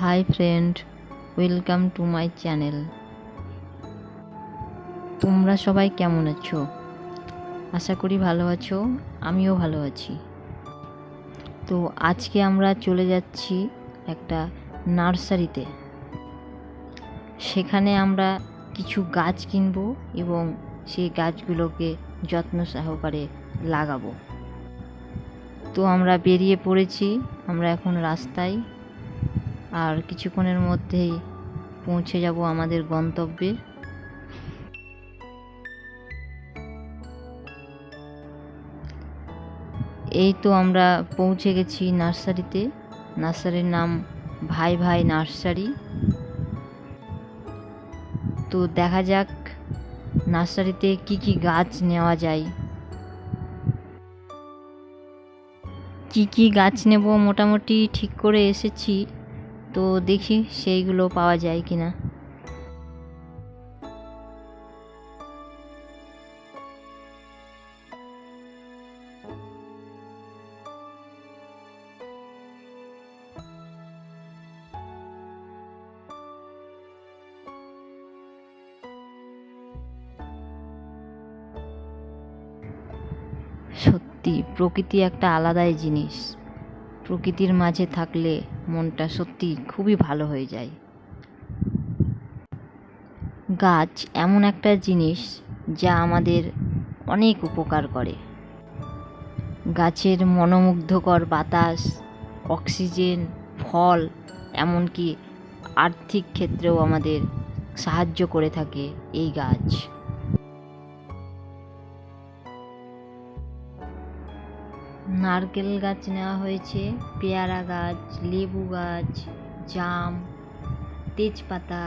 Hi friend, welcome to my channel. তোমরা সবাই কেমন আছো? আশা করি ভালো আছো, আমিও ভালো আছি। তো আজকে আমরা চলে যাচ্ছি একটা নার্সারিতে। সেখানে আমরা কিছু গাছ কিনবো এবং সেই গাছগুলোকে যত্ন সহকারে লাগাবো। তো আমরা বেরিয়ে পড়েছি, আমরা এখন রাস্তায়, আর কিছুক্ষণের মধ্যেই পৌঁছে যাব আমাদের গন্তব্যে। এই তো আমরা পৌঁছে গেছি নার্সারিতে। নার্সারির নাম ভাই ভাই নার্সারি। তো দেখা যাক নার্সারিতে কি কি গাছ নেওয়া যায়। কি কি গাছ নেব মোটামুটি ঠিক করে এসেছি, তো দেখি সেইগুলো পাওয়া যায় কিনা। সত্যি প্রকৃতি একটা আলাদাই জিনিস। প্রকৃতির মাঝে থাকলে মনটা সত্যি খুবই ভালো হয়ে যায়। গাছ এমন একটা জিনিস যা আমাদের অনেক উপকার করে। গাছের মনোমুগ্ধকর বাতাস, অক্সিজেন, ফল, এমনকি আর্থিক ক্ষেত্রেও আমাদের সাহায্য করে থাকে এই গাছ। নারকেল গাছ নেওয়া হয়েছে, পেয়ারা গাছ, লেবু গাছ, জাম, তেজপাতা,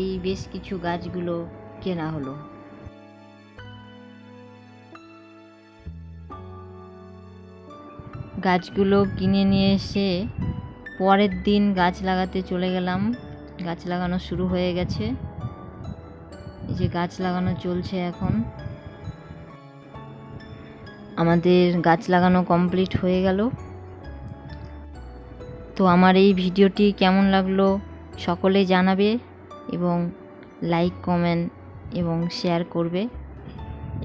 এই বেশ কিছু গাছগুলো কেনা হলো। গাছগুলো কিনে নিয়ে এসে পরের দিন গাছ লাগাতে চলে গেলাম। গাছ লাগানো শুরু হয়ে গেছে, এই যে গাছ লাগানো চলছে এখন। আমাদের গাছ লাগানো কমপ্লিট হয়ে গেল। তো আমার এই ভিডিওটি কেমন লাগলো সকলে জানাবে এবং লাইক, কমেন্ট এবং শেয়ার করবে,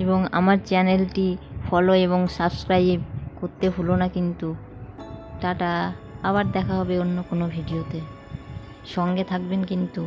এবং আমার চ্যানেলটি ফলো এবং সাবস্ক্রাইব করতে ভুলো না কিন্তু। টাটা, আবার দেখা হবে অন্য কোনো ভিডিওতে, সঙ্গে থাকবেন কিন্তু।